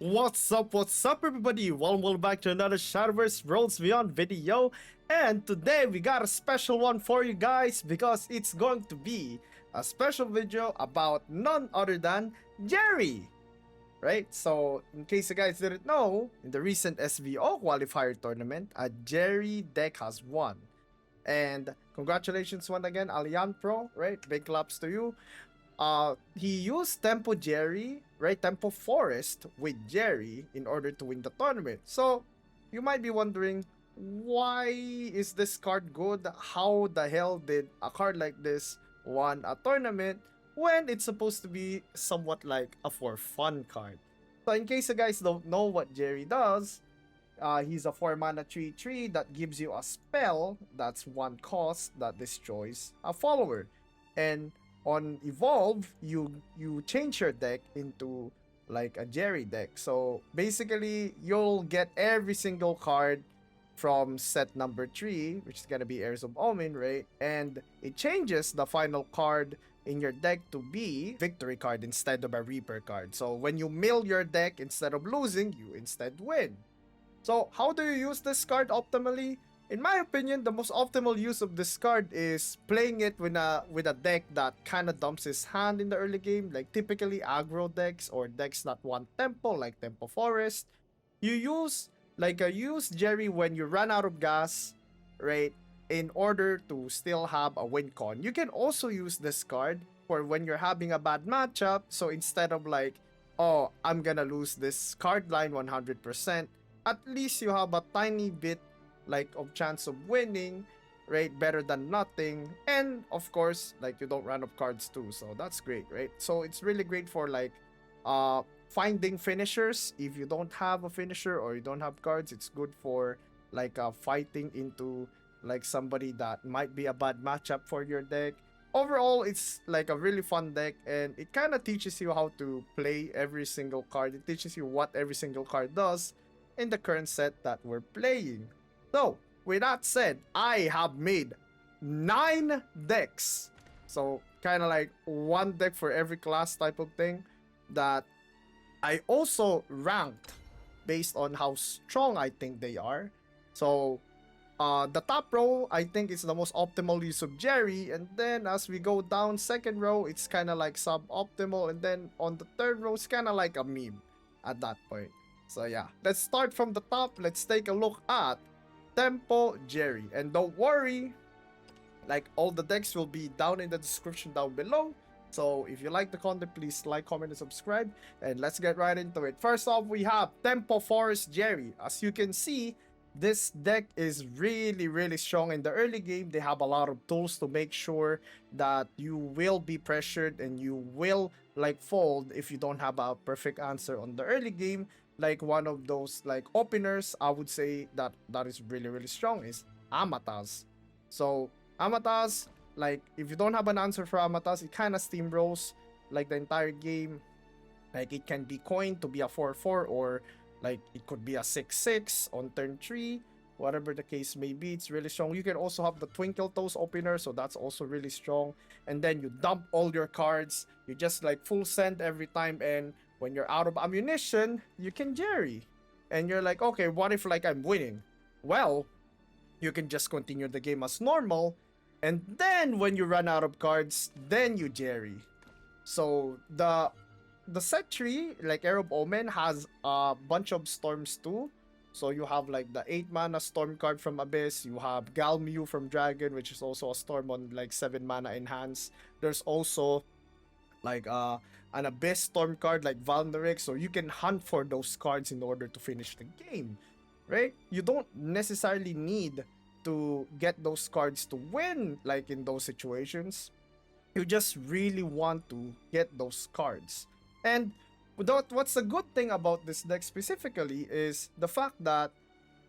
What's up everybody? Welcome back to another Shadowverse Worlds Beyond video. And today we got a special one for you guys because it's going to be a special video about none other than Jerry. Right? So, in case you guys didn't know, in the recent SVO qualifier tournament, a Jerry deck has won. And congratulations once again, Alian Pro, right? Big claps to you. He used Tempo Jerry, right? Tempo Forest with Jerry in order to win the tournament. So, you might be wondering, why is this card good? How the hell did a card like this won a tournament when it's supposed to be somewhat like a for fun card? So, in case you guys don't know what Jerry does, he's a 4 mana 3/3 that gives you a spell that's 1 cost that destroys a follower. And on evolve, you change your deck into like a Jerry deck. So basically you'll get every single card from set number 3, which is gonna be Heirs of Omen, right? And it changes the final card in your deck to be victory card instead of a Reaper card. So when you mill your deck, instead of losing, you instead win. So how do you use this card optimally? In my opinion, the most optimal use of this card is playing it with a deck that kind of dumps his hand in the early game, like typically aggro decks or decks that want tempo, like Tempo Forest. You use Jerry when you run out of gas, right? In order to still have a win con. You can also use this card for when you're having a bad matchup. So instead of like, oh, I'm gonna lose this card line 100%, at least you have a tiny bit like of chance of winning, right? Better than nothing. And of course, like you don't run up cards too, so that's great, right? So it's really great for like finding finishers. If you don't have a finisher or you don't have cards, it's good for like fighting into like somebody that might be a bad matchup for your deck. Overall, it's like a really fun deck, and it kind of teaches you how to play every single card. It teaches you what every single card does in the current set that we're playing. So, with that said, I have made 9 decks. So, kind of like one deck for every class type of thing that I also ranked based on how strong I think they are. So, the top row, I think is the most optimal use of Jerry. And then as we go down, second row, it's kind of like suboptimal. And then on the third row, it's kind of like a meme at that point. So yeah, let's start from the top. Let's take a look at Tempo Jerry. And don't worry, like all the decks will be down in the description down below. So if you like the content, please like, comment, and subscribe. And let's get right into it. First off, we have Tempo Forest Jerry. As you can see, this deck is really strong in the early game. They have a lot of tools to make sure that you will be pressured and you will like fold if you don't have a perfect answer on the early game. Like one of those like openers, I would say that is really strong is Amatas. So Amatas, like if you don't have an answer for Amatas, it kind of steamrolls like the entire game. Like it can be coined to be a 4/4 or like it could be a 6/6 on turn 3, whatever the case may be. It's really strong. You can also have the Twinkle Toes opener, so that's also really strong. And then you dump all your cards. You just like full send every time, and when you're out of ammunition, you can Jerry. And you're like, okay, what if like I'm winning? Well, you can just continue the game as normal. And then when you run out of cards, then you Jerry. So the set 3, like Heir of Omen, has a bunch of storms too. So you have like the 8 mana storm card from Abyss. You have Galmew from Dragon, which is also a storm on like 7 mana enhance. There's also like an Abyss storm card like Valneric, so you can hunt for those cards in order to finish the game, right? You don't necessarily need to get those cards to win like in those situations. You just really want to get those cards. And what's the good thing about this deck specifically is the fact that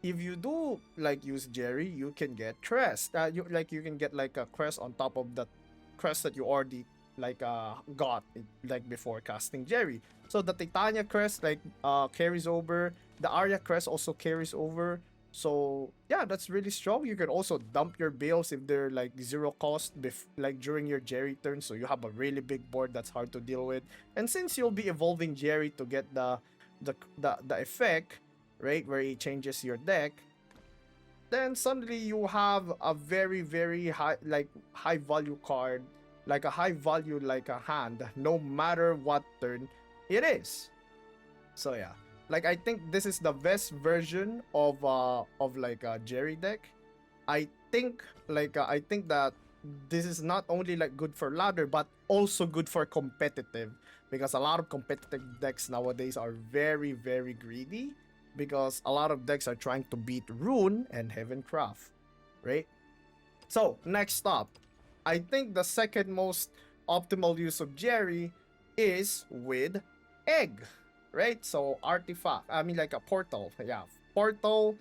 if you do like use Jerry, you can get crest. You can get like a crest on top of the crest that you already like got like before casting Jerry. So the Titania crest like carries over. The Arya crest also carries over. So yeah, that's really strong. You can also dump your bales if they're like 0 cost like during your Jerry turn, so you have a really big board that's hard to deal with. And since you'll be evolving Jerry to get the the effect, right, where it changes your deck, then suddenly you have a very high value card, like a high value like a hand, no matter what turn it is. So yeah, like I think this is the best version of like a Jerry deck. I think that this is not only like good for ladder but also good for competitive, because a lot of competitive decks nowadays are very greedy, because a lot of decks are trying to beat Rune and Heavencraft, right? So next up, I think the second most optimal use of Jerry is with egg, right? So artifact, I mean like a portal, yeah, portal,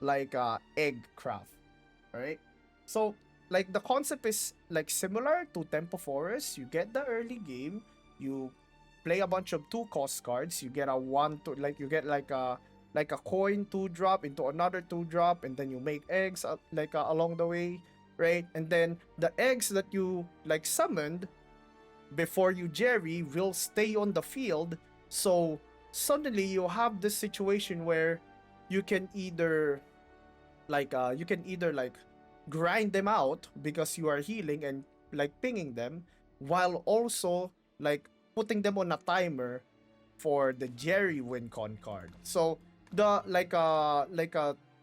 like egg craft, right? So like the concept is like similar to Tempo Forest. You get the early game, you play a bunch of 2 cost cards, you get a one to like you get like a coin 2 drop into another 2 drop, and then you make eggs along the way, right? And then the eggs that you like summoned before you Jerry will stay on the field. So suddenly you have this situation where you can either like grind them out because you are healing and like pinging them, while also like putting them on a timer for the Jerry WinCon card. So the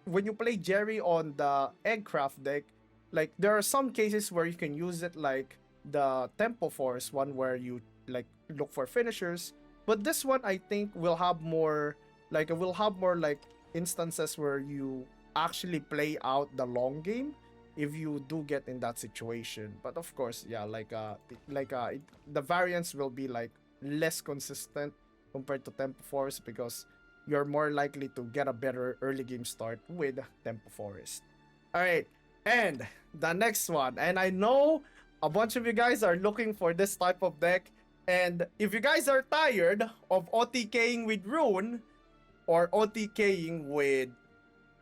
when you play Jerry on the Eggcraft deck, like there are some cases where you can use it like the Tempo Force one where you like look for finishers. But this one I think will have more like instances where you actually play out the long game if you do get in that situation. But of course, yeah, the variance will be like less consistent compared to Tempo Forest, because you're more likely to get a better early game start with Tempo Forest. All right, and the next one, and I know a bunch of you guys are looking for this type of deck, and if you guys are tired of OTKing with Rune or OTKing with,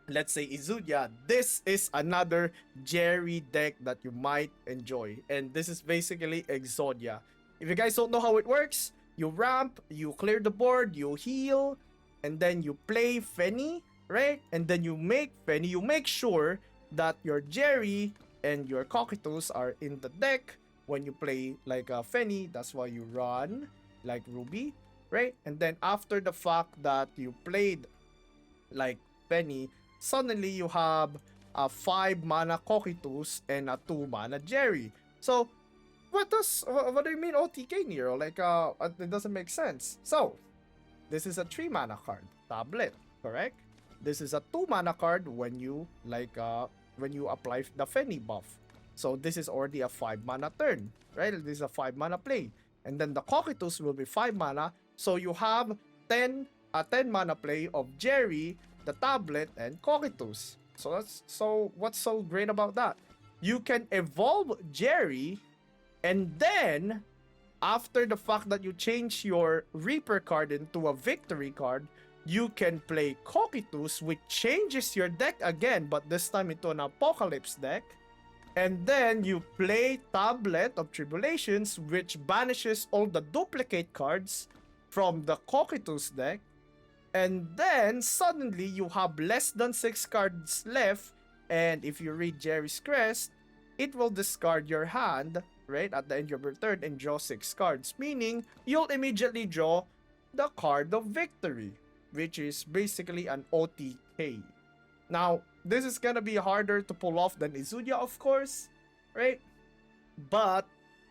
let's say, Exodia, this is another Jerry deck that you might enjoy. And this is basically Exodia. If you guys don't know how it works, you ramp, you clear the board, you heal, and then you play Fenny, right? And then you make Fenny, you make sure that your Jerry and your Cocytus are in the deck when you play like a Fenny. That's why you run like Ruby, right? And then after the fact that you played like Fenny, suddenly you have a 5 mana Cocytus and a 2 mana Jerry. So what do you mean OTK, Nero? Like it doesn't make sense. So this is a 3 mana card, Tablet, correct? This is a 2 mana card when you when you apply the Fenny buff. So this is already a 5 mana turn, right? This is a 5 mana play. And then the Cocytus will be 5 mana. So you have 10 mana play of Jerry, the Tablet, and Cocytus. So what's so great about that? You can evolve Jerry, and then after the fact that you change your Reaper card into a Victory card, you can play Cocytus, which changes your deck again, but this time into an Apocalypse deck. And then you play Tablet of Tribulations, which banishes all the duplicate cards from the Cocytus deck. And then suddenly you have less than 6 cards left, and if you read Jerry's Crest, it will discard your hand, right, at the end of your turn and draw 6 cards, meaning you'll immediately draw the card of Victory, which is basically an OTK. Now, this is gonna be harder to pull off than Exodia, of course, right? But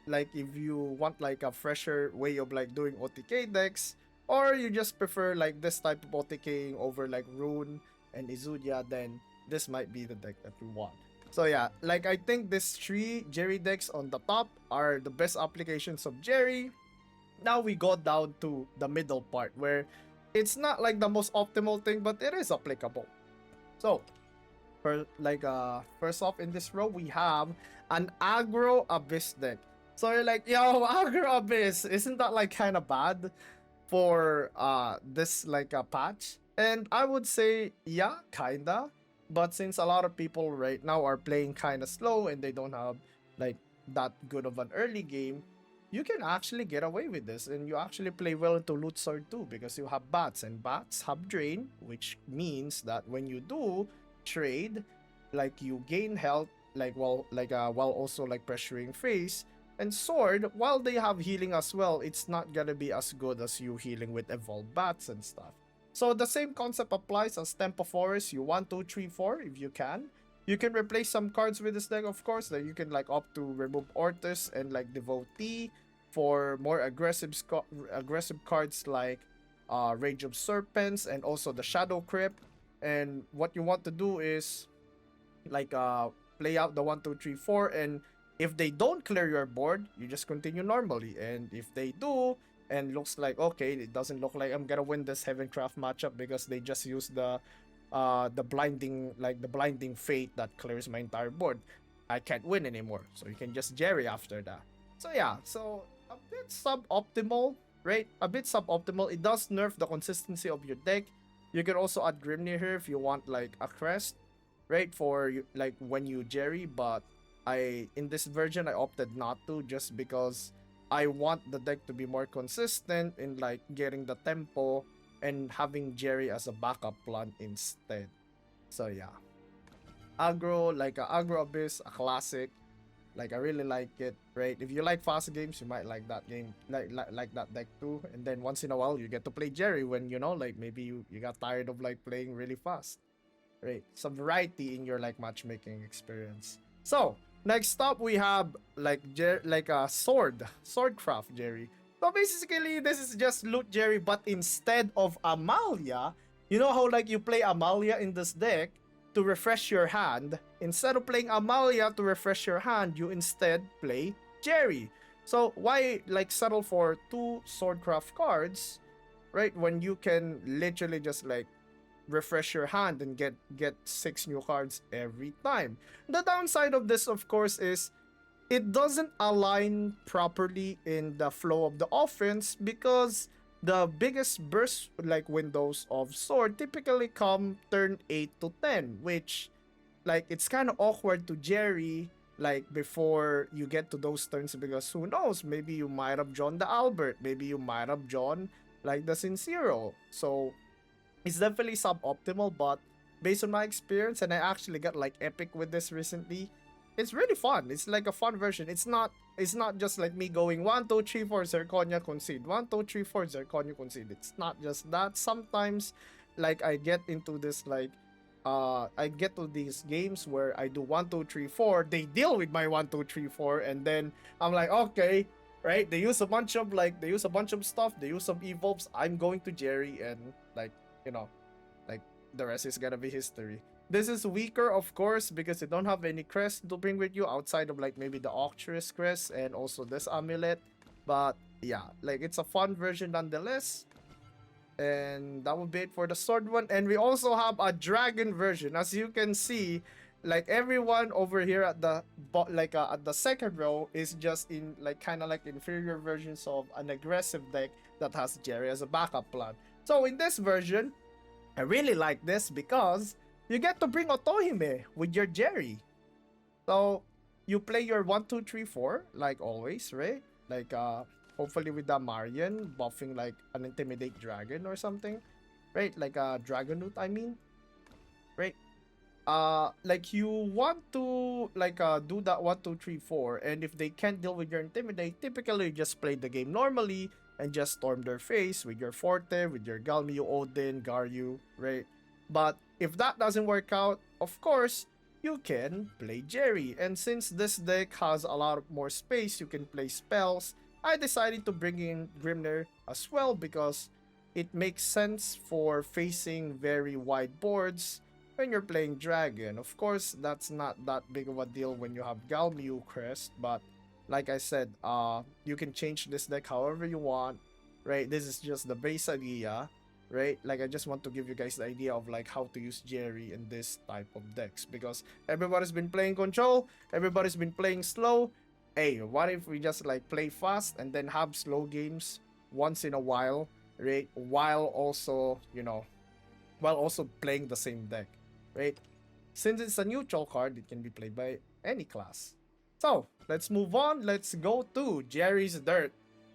like if you want like a fresher way of like doing OTK decks, or you just prefer like this type of OTKing over like Rune and Exodia, then this might be the deck that you want. So yeah, like I think these 3 Jerry decks on the top are the best applications of Jerry. Now we go down to the middle part where it's not like the most optimal thing, but it is applicable. So first off in this row, we have an Aggro Abyss deck. So you're like, yo, Aggro Abyss, isn't that like kind of bad for this like a patch? And I would say, yeah, kinda. But since a lot of people right now are playing kind of slow and they don't have like that good of an early game, you can actually get away with this, and you actually play well into loot sword too, because you have bats, and bats have drain, which means that when you do trade, like you gain health, like while also like pressuring face. And sword, while they have healing as well, it's not gonna be as good as you healing with evolved bats and stuff. So the same concept applies as Tempo Forest. You 1, 2, 3, 4 if you can. You can replace some cards with this deck, of course. That you can like opt to remove Ortus and like Devotee for more aggressive cards like Rage of Serpents and also the Shadow Crypt. And what you want to do is like play out the 1, 2, 3, 4, and if they don't clear your board, you just continue normally. And if they do, and looks like okay, it doesn't look like I'm gonna win this Heavencraft matchup because they just use the blinding fate that clears my entire board. I can't win anymore. So you can just Jerry after that. So yeah, so a bit suboptimal, right? A bit suboptimal. It does nerf the consistency of your deck. You can also add Grimnir here if you want like a crest, right? For like when you Jerry, but in this version I opted not to, just because I want the deck to be more consistent in like getting the tempo and having Jerry as a backup plan instead. So yeah, Aggro, like Aggro Abyss, a classic. Like I really like it, right? If you like fast games, you might like that game, like that deck too. And then once in a while, you get to play Jerry when like maybe you got tired of like playing really fast, right? Some variety in your like matchmaking experience. So next up, we have like a swordcraft Jerry. So basically, this is just loot Jerry, but instead of Amalia, you know how like you play Amalia in this deck to refresh your hand. Instead of playing Amalia to refresh your hand, you instead play Jerry. So why like settle for 2 swordcraft cards, right? When you can literally just like refresh your hand and get 6 new cards every time. The downside of this, of course, is it doesn't align properly in the flow of the offense, because the biggest burst like windows of sword typically come turn 8 to 10, which like it's kind of awkward to Jerry like before you get to those turns, because who knows, maybe you might have drawn the Albert, maybe you might have drawn like the Sincero. So it's definitely suboptimal, but based on my experience, and I actually got like epic with this recently, it's really fun. It's like a fun version. It's not just like me going 1, 2, 3, 4 Zirconia concede, 1, 2, 3, 4 Zirconia concede. It's not just that. Sometimes like I get into this like I get to these games where I do 1, 2, 3, 4. They deal with my 1, 2, 3, 4, and then I'm like, okay, right? They use a bunch of stuff. They use some evolves. I'm going to Jerry, and like like the rest is gonna be history. This is weaker, of course, because you don't have any crest to bring with you outside of like maybe the Octress crest and also this amulet. But yeah, like it's a fun version nonetheless. And that would be it for the sword one. And we also have a dragon version. As you can see, like everyone over here at the at the second row is just in like kind of like inferior versions of an aggressive deck that has Jerry as a backup plan. So in this version, I really like this because you get to bring Otohime with your Jerry. So you play your 1, 2, 3, 4 like always, right? Like hopefully with the Marian buffing like an Intimidate Dragon or something, right? Like a Dragonoot, I mean, right? Like you want to like do that 1, 2, 3, 4, and if they can't deal with your Intimidate, typically you just play the game normally and just storm their face with your Forte, with your Galmio, Odin, Garyu, right? But if that doesn't work out, of course, you can play Jerry. And since this deck has a lot more space, you can play spells. I decided to bring in Grimnir as well because it makes sense for facing very wide boards when you're playing Dragon. Of course, that's not that big of a deal when you have Galmio Crest, but like I said, you can change this deck however you want, right? This is just the base idea, right? Like I just want to give you guys the idea of like how to use Jerry in this type of decks, because everybody's been playing control, everybody's been playing slow. Hey, what if we just like play fast and then have slow games once in a while, right? While also, while also playing the same deck, right? Since it's a neutral card, it can be played by any class. So let's move on. Let's go to Jerry's Dirt.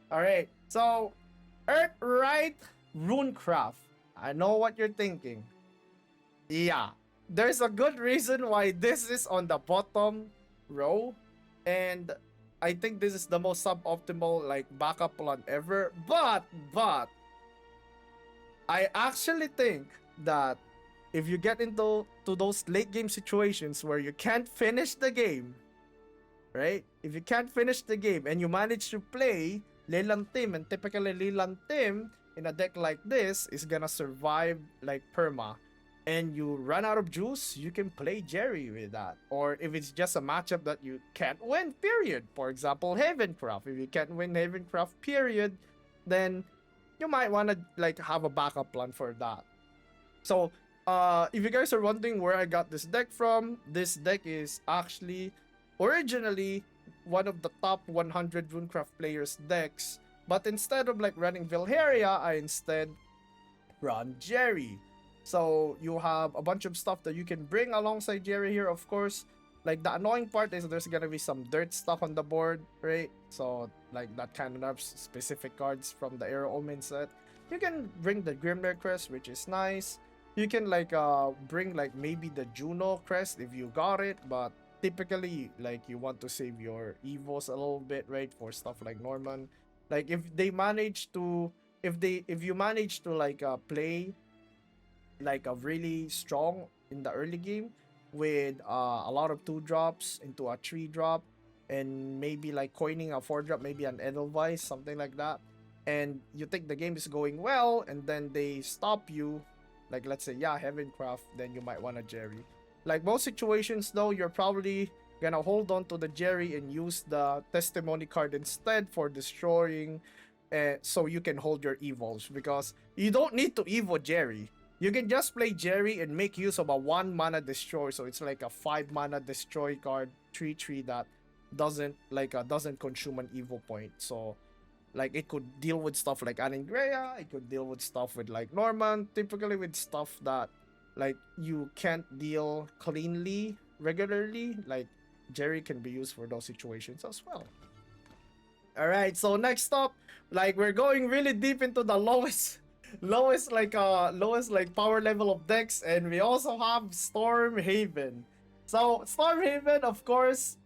All right. So Earthright Runecraft. I know what you're thinking. Yeah, there's a good reason why this is on the bottom row, and I think this is the most suboptimal like backup plan ever. But I actually think that if you get into those late game situations where you can't finish the game, right? If you can't finish the game and you manage to play Leland Tim, and typically Leland Tim in a deck like this is gonna survive like perma, and you run out of juice, you can play Jerry with that. Or if it's just a matchup that you can't win, period. For example, Havencraft. If you can't win Havencraft, period, then you might want to like have a backup plan for that. So if you guys are wondering where I got this deck from, this deck is actually originally one of the top 100 Runecraft players decks, but instead of like running Vilharia, I instead run Jerry. So you have a bunch of stuff that you can bring alongside Jerry here, of course. Like the annoying part is there's gonna be some dirt stuff on the board, right? So like that kind of nerfs specific cards from the Aero Omen set. You can bring the Grimnir Crest, which is nice. You can like bring like maybe the Juno Crest if you got it, but typically like you want to save your evos a little bit, right, for stuff like Norman. Like if they manage to if you manage to like play like a really strong in the early game with a lot of 2 drops into a 3 drop, and maybe like coining a 4 drop, maybe an Edelweiss, something like that, and you think the game is going well and then they stop you, like let's say Heavencraft, then you might want a Jerry. Like most situations though, you're probably gonna hold on to the Jerry and use the testimony card instead for destroying, so you can hold your evos, because you don't need to evo Jerry. You can just play Jerry and make use of a 1 mana destroy, so it's like a 5 mana destroy card, 3/3 that doesn't consume an evo point. So like it could deal with stuff like Aningrea, it could deal with stuff with like Norman, typically with stuff that like you can't deal cleanly regularly. Like Jerry can be used for those situations as well. All right, so next up, like we're going really deep into the lowest lowest like power level of decks, and we also have Stormhaven. So Stormhaven, of course,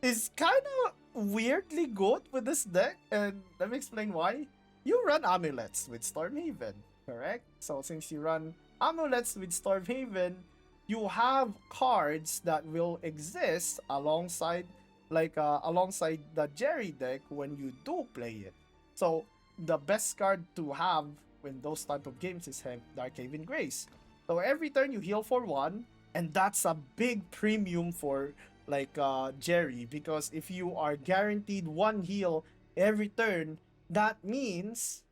is kind of weirdly good with this deck, and let me explain why. You run amulets with Stormhaven, correct? So since you run amulets with Stormhaven, you have cards that will exist alongside alongside the Jerry deck when you do play it. So the best card to have in those type of games is Darkhaven Grace. So every turn you heal for 1, and that's a big premium for Jerry, because if you are guaranteed 1 heal every turn, that means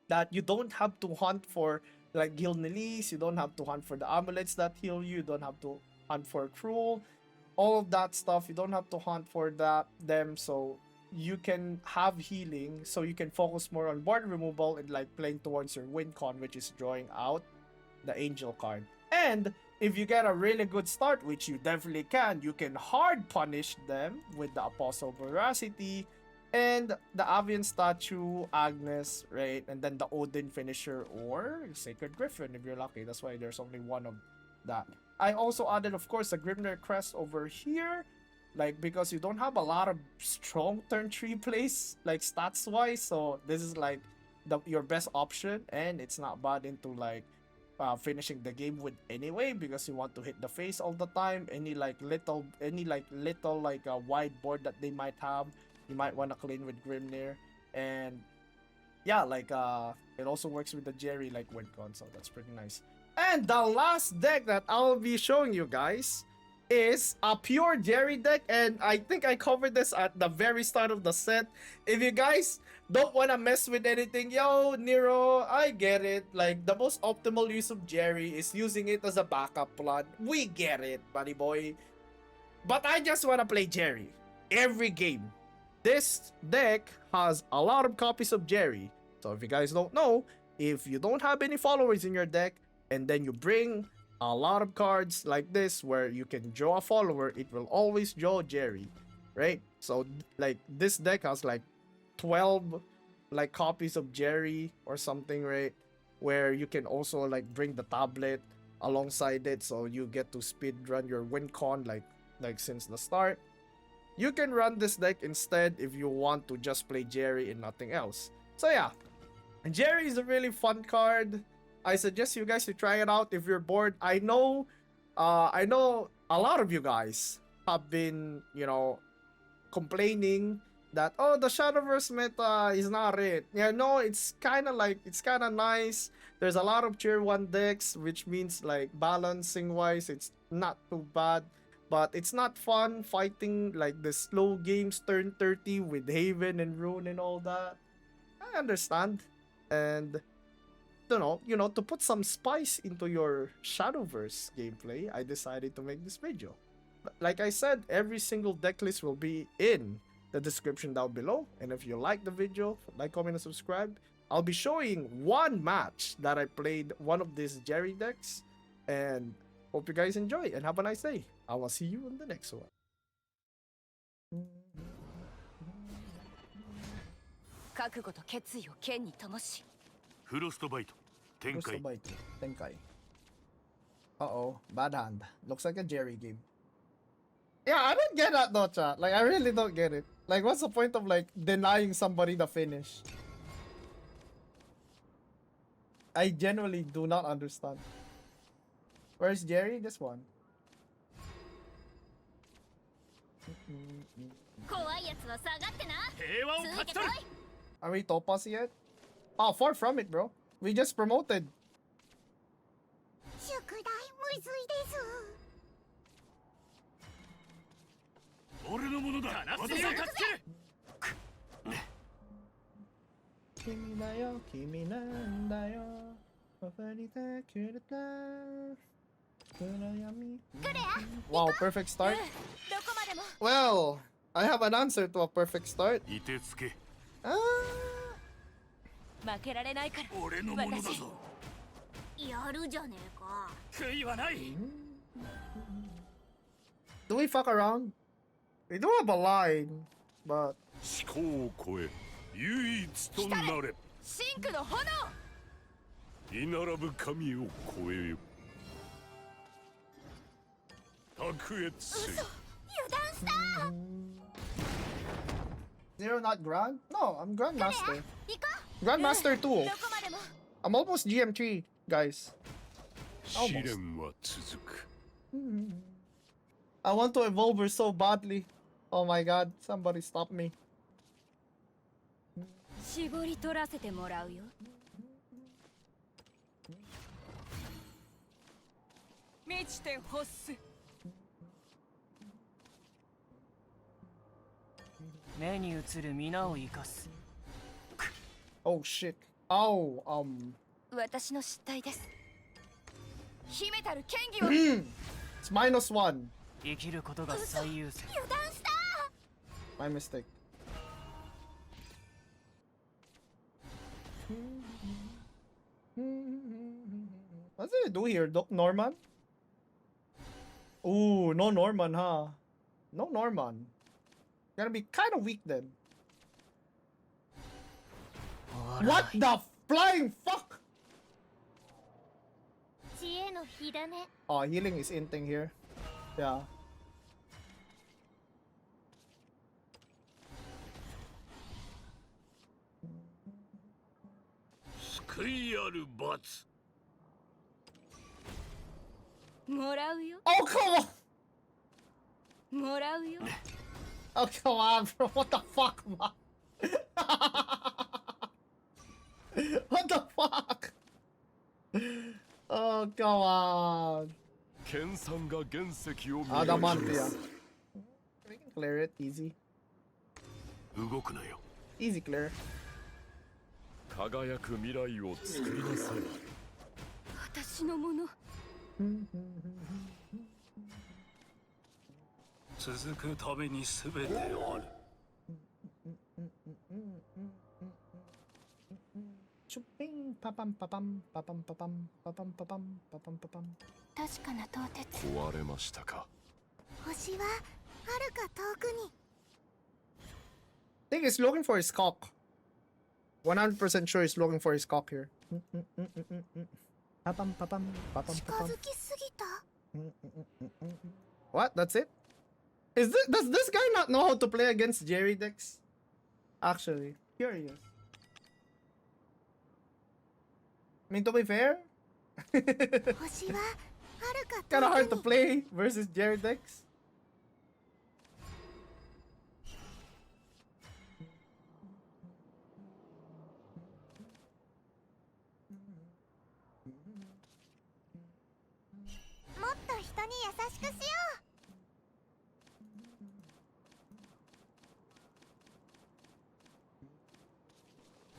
that you don't have to hunt for like Gilnelis, you don't have to hunt for the amulets that heal you, you don't have to hunt for Cruel, all of that stuff, you don't have to hunt for them, so you can have healing, so you can focus more on board removal and like playing towards your win con, which is drawing out the angel card. And if you get a really good start, which you definitely can, you can hard punish them with the Apostle Veracity and the Avian Statue, Agnes, right? And then the Odin Finisher or Sacred Griffin if you're lucky. That's why there's only one of that. I also added, of course, a Grimnir Crest over here, like because you don't have a lot of strong turn 3 plays, like stats wise. So this is like your best option, and it's not bad into like finishing the game with anyway, because you want to hit the face all the time. Any little wide board that they might have, you might want to clean with Grimnir. And yeah, it also works with the Jerry like WinCon, so that's pretty nice. And the last deck that I'll be showing you guys is a pure Jerry deck, and I think I covered this at the very start of the set. If you guys don't want to mess with anything, yo, Nero, I get it. Like, the most optimal use of Jerry is using it as a backup plan. We get it, buddy boy. But I just want to play Jerry every game. This deck has a lot of copies of Jerry. So if you guys don't know, if you don't have any followers in your deck, and then you bring a lot of cards like this where you can draw a follower, it will always draw Jerry. right? So like this deck has like 12 like copies of Jerry or something, right? Where you can also like bring the tablet alongside it, so you get to speed run your win con like since the start. You can run this deck instead if you want to just play Jerry and nothing else. So yeah, Jerry is a really fun card. I suggest you guys to try it out if you're bored. I know a lot of you guys have been, you know, complaining that, oh, the Shadowverse meta is not it. Yeah, no, it's kind of like, it's kind of nice. There's a lot of tier 1 decks, which means like balancing wise it's not too bad, but it's not fun fighting like the slow games turn 30 with Haven and Rune and all that. I understand. And to put some spice into your Shadowverse gameplay, I decided to make this video. Like I said, every single deck list will be in the description down below. And if you like the video, like, comment, and subscribe. I'll be showing one match that I played one of these Jerry decks. And hope you guys enjoy and have a nice day. I will see you in the next one. 覚悟と決意を剣に灯しフロストバイト展開 Tenkai. Uh-oh, bad hand. Looks like a Jerry game. Yeah, I don't get that though, chat. Like, I really don't get it. Like, what's the point of like denying somebody the finish? I genuinely do not understand. Where's Jerry? This one. 怖いやつは下がってな 平和を勝ち取る Are we topaz yet? Oh, far from it, bro. We just promoted. 宿題むずいです俺のものだ私が勝ち切る君だよ、君なんだよ。渡りたくれた。暗闇。Wow, perfect start. どこまでも Well, I have an answer to a perfect start. いてつけ Ah. 負けられないから俺のものだぞやるじゃねえか悔いはない Do we fuck around? We do have a line, but 思考を超え唯一となれシンクの炎居並ぶ神を超えよ卓越せ油断した Zero not Grand? No, I'm Grandmaster. 行こ Grandmaster 2. うどこまでも I'm almost GM3, guys. 試練は続く I want to evolve her so badly. Oh my god, somebody stop me. 絞り取らせてもらうよ満ちて欲す目に映る皆を生かす Oh shit. Oh, 私の失態です秘めたる剣技を it's -1. 生きることが最優先油断した My mistake. What did it do here? Norman? Ooh, no Norman, huh? No Norman. Gonna be kind of weak then. What the flying fuck? 知恵の火種 Oh, healing is inting here. Yeah. 救いある罰もらうよ Oh, come on! もらうよ Oh, come on, bro. What the fuck, man? What the fuck? Oh, come on. 研鑽が原石を Adamantia. We can clear it. Easy. 動くなよ Easy clear. 輝く未来を作りなさい私のもの続くために全てある Chuping papam papam papam papam papam papam papam papam. 確かな凍結壊れましたか星は遥か遠くに think he's looking for his cock. 100% sure he's looking for his cock here. Papam, papam, papam, 近 papam. づきすぎた What? That's it? Does this guy not know how to play against Jerry decks? Actually, curious. I mean, to be fair, 星ははるか kind of 遠 hard く to に play versus Jerry decks. "もっと人に優しくしよ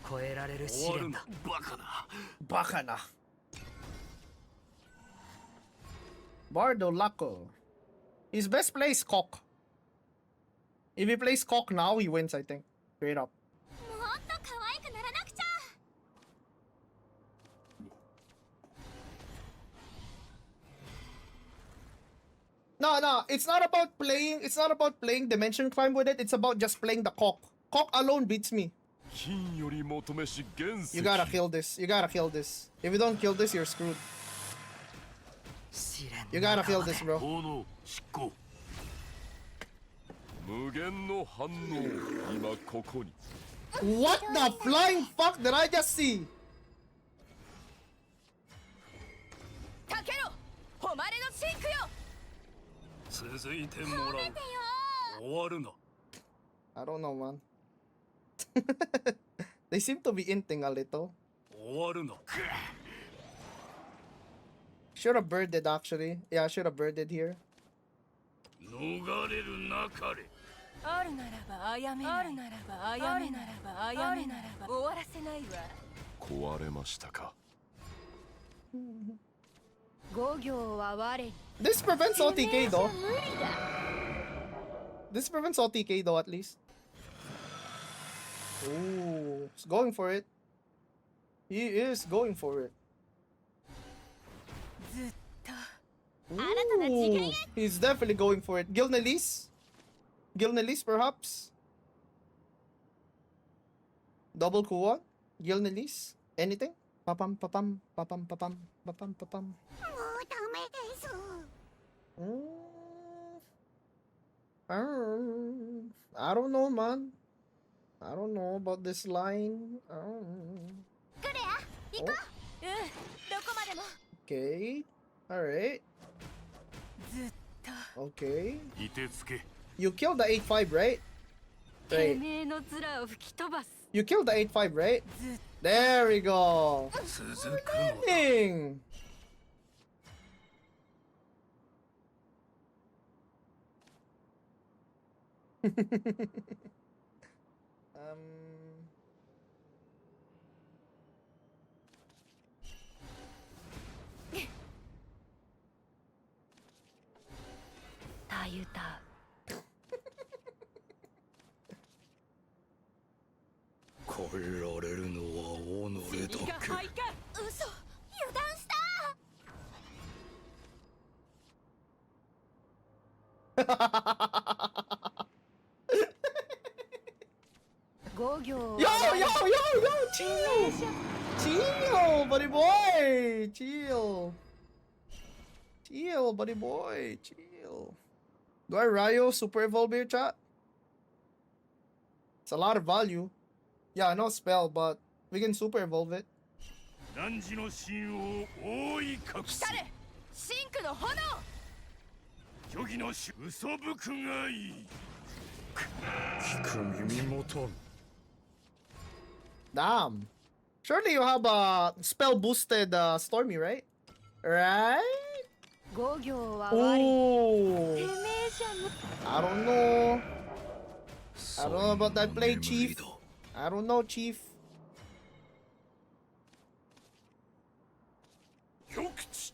超えられる試終わるな練だ。バカな。 Baka na. Bardo Laco. His best play is cock. If he plays cock now, he wins, I think. Straight up. うもっと可愛くならなくちゃ No, it's not about playing. It's not about playing Dimension Climb with it. It's about just playing the cock. Cock alone beats me. 金より求めし原石。 You gotta kill this. You gotta kill this. If you don't kill this, you're screwed. 試練 You の gotta 仲 kill 間で this, bro. 炎執行。無限の反応。今ここに。 What the flying fuck did I just see? かけろ誉れのシンクよ続いてもらう。てよ終わるな。 I don't know, man. They seem to be inting a little. 終わるな。 Should have birded actually. Yeah, should have birded here. 逃れるなかれ。あるならばあやめないあるならばあやめならばあやめならば終わらせないわ壊れましたか。五行は我に This prevents OTK though. 無理だ This prevents OTK though at least. Ooh, he's going for it. He is going for it. ずっと Ooh, he's definitely going for it. Gilnelis? Gilnelis perhaps? Double Kuwa? Gilnelis? Anything? Papam papam papam papam papam papam. もうダメです I don't know, man. I don't know about this line. クレア行こうどこまでも Okay. Alright. ずっと Okay. いてつけ。 You killed the 8-5, right? て Right. めえの面を吹き飛ばす You killed the 8-5, right? ずっ There we go. 続くの。 Dang. um. たゆた超えられるのは己だけ。嘘油断した五行 Yo, yo, yo, yo, chill. Chill, buddy boy. Chill. Chill, buddy boy. Chill. Do I Ryo Super Evolve here, chat? It's a lot of value. Yeah, no spell, but we can Super Evolve it. 汝の心を覆い隠す。来れシンクの炎虚偽のし嘘吹くがいい。聞く耳元。 Damn. Surely you have a spell boosted Stormy, right? Right? 五行は我に Oh. てめえじゃむ I don't know. I don't know about that play, Chief. I don't know, Chief. よくち。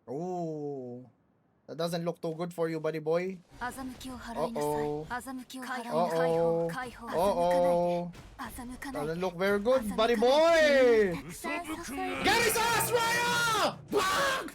Oh. That doesn't look too good for you, buddy boy. 欺きを払いなさい Uh-oh. 欺きを払いな Uh さい oh. 解放 Uh oh. 欺かないで Doesn't look very good, buddy boy. 嘘吹くがいい。 Get his ass, Raya! Bang!